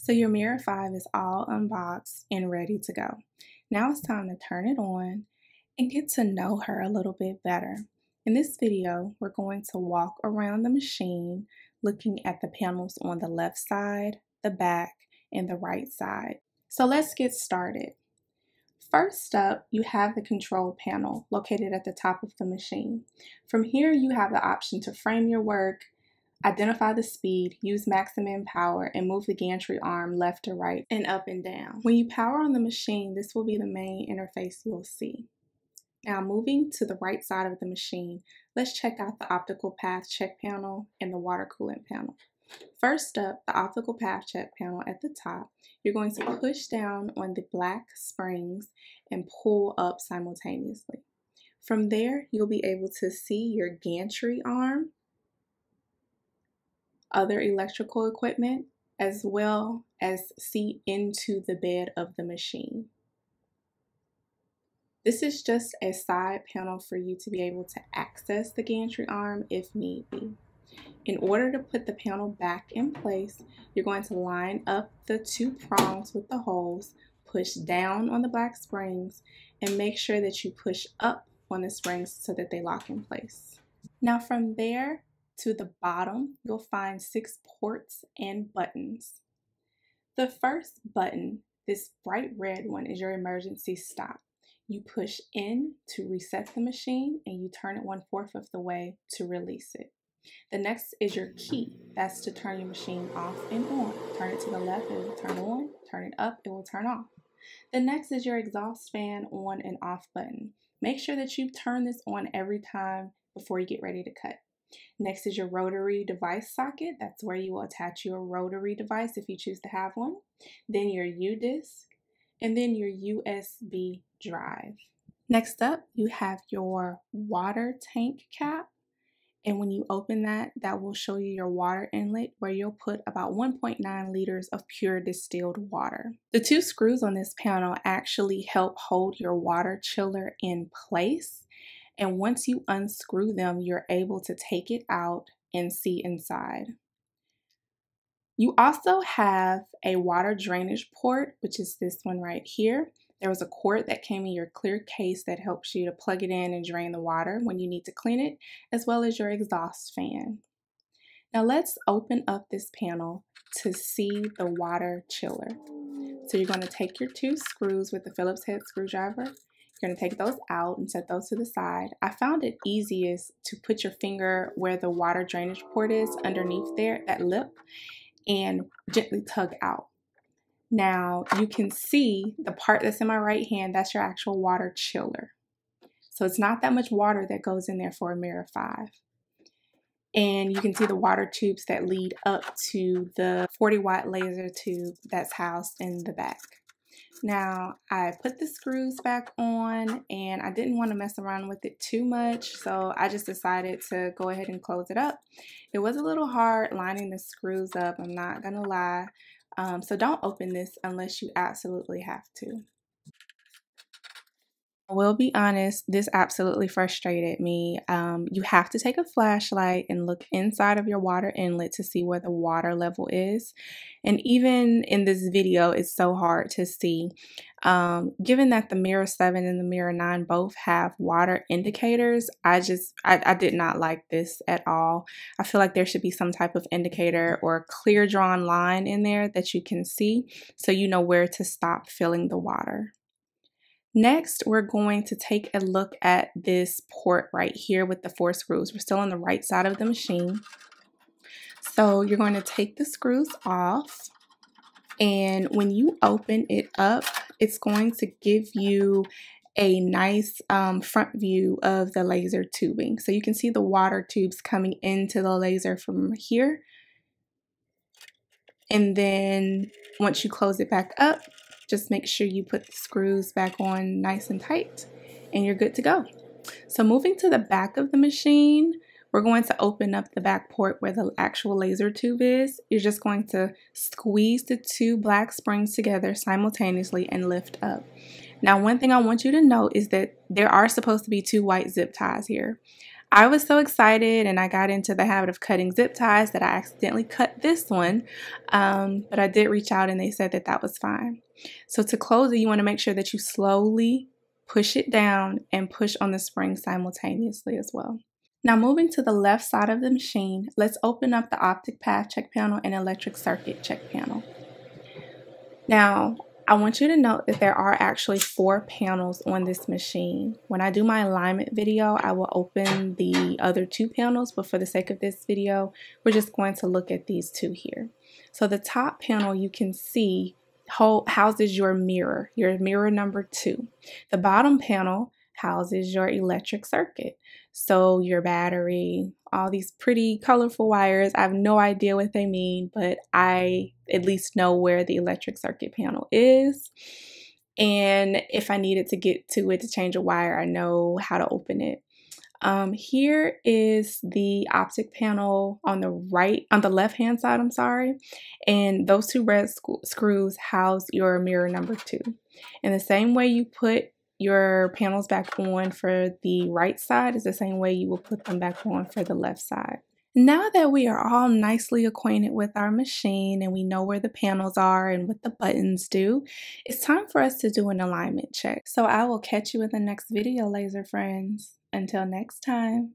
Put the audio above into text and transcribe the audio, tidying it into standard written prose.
So your Mira 5 is all unboxed and ready to go. Now it's time to turn it on and get to know her a little bit better. In this video, we're going to walk around the machine looking at the panels on the left side, the back, and the right side. So let's get started. First up, you have the control panel located at the top of the machine. From here, you have the option to frame your work, identify the speed, use maximum power, and move the gantry arm left to right and up and down. When you power on the machine, this will be the main interface you'll see. Now moving to the right side of the machine, let's check out the optical path check panel and the water coolant panel. First up, the optical path check panel at the top, you're going to push down on the black springs and pull up simultaneously. From there, you'll be able to see your gantry arm, other electrical equipment, as well as see into the bed of the machine. This is just a side panel for you to be able to access the gantry arm if need be. In order to put the panel back in place, you're going to line up the two prongs with the holes, push down on the black springs, and make sure that you push up on the springs so that they lock in place. Now from there to the bottom, you'll find 6 ports and buttons. The first button, this bright red one, is your emergency stop. You push in to reset the machine and you turn it 1/4 of the way to release it. The next is your key. That's to turn your machine off and on. Turn it to the left, it will turn on. Turn it up, it will turn off. The next is your exhaust fan on and off button. Make sure that you turn this on every time before you get ready to cut. Next is your rotary device socket. That's where you will attach your rotary device if you choose to have one. Then your U-disc, and then your USB drive. Next up, you have your water tank cap. And when you open that, that will show you your water inlet where you'll put about 1.9 liters of pure distilled water. The 2 screws on this panel actually help hold your water chiller in place. And once you unscrew them, you're able to take it out and see inside. You also have a water drainage port, which is this one right here. There was a cord that came in your clear case that helps you to plug it in and drain the water when you need to clean it, as well as your exhaust fan. Now let's open up this panel to see the water chiller. So you're going to take your 2 screws with the Phillips head screwdriver. You're going to take those out and set those to the side. I found it easiest to put your finger where the water drainage port is underneath there, that lip, and gently tug out. Now you can see the part that's in my right hand, that's your actual water chiller. So it's not that much water that goes in there for a Mira 5. And you can see the water tubes that lead up to the 40-watt laser tube that's housed in the back. Now I put the screws back on and I didn't want to mess around with it too much, so I just decided to go ahead and close it up. It was a little hard lining the screws up, I'm not gonna lie. So don't open this unless you absolutely have to. I will be honest, this absolutely frustrated me. You have to take a flashlight and look inside of your water inlet to see where the water level is. And even in this video, it's so hard to see. Given that the Mira 7 and the Mira 9 both have water indicators, I did not like this at all. I feel like there should be some type of indicator or a clear drawn line in there that you can see so you know where to stop filling the water. Next, we're going to take a look at this port right here with the 4 screws. We're still on the right side of the machine. So you're going to take the screws off, and when you open it up, it's going to give you a nice front view of the laser tubing. So you can see the water tubes coming into the laser from here. And then once you close it back up, just make sure you put the screws back on nice and tight and you're good to go. So moving to the back of the machine, we're going to open up the back port where the actual laser tube is. You're just going to squeeze the 2 black springs together simultaneously and lift up. Now, one thing I want you to know is that there are supposed to be 2 white zip ties here. I was so excited, and I got into the habit of cutting zip ties that I accidentally cut this one, but I did reach out and they said that that was fine. So to close it, you want to make sure that you slowly push it down and push on the spring simultaneously as well. Now moving to the left side of the machine, let's open up the optic path check panel and electric circuit check panel. Now, I want you to note that there are actually 4 panels on this machine. When I do my alignment video, I will open the other 2 panels, but for the sake of this video, we're just going to look at these 2 here. So the top panel you can see houses your mirror number 2. The bottom panel houses your electric circuit. So your battery, all these pretty colorful wires. I have no idea what they mean, but I at least know where the electric circuit panel is. And if I needed to get to it to change a wire, I know how to open it. Here is the optic panel on the left hand side, I'm sorry. And those 2 red screws house your mirror number 2. In the same way you put your panels back on for the right side is the same way you will put them back on for the left side. Now that we are all nicely acquainted with our machine and we know where the panels are and what the buttons do, it's time for us to do an alignment check. So I will catch you in the next video, laser friends. Until next time.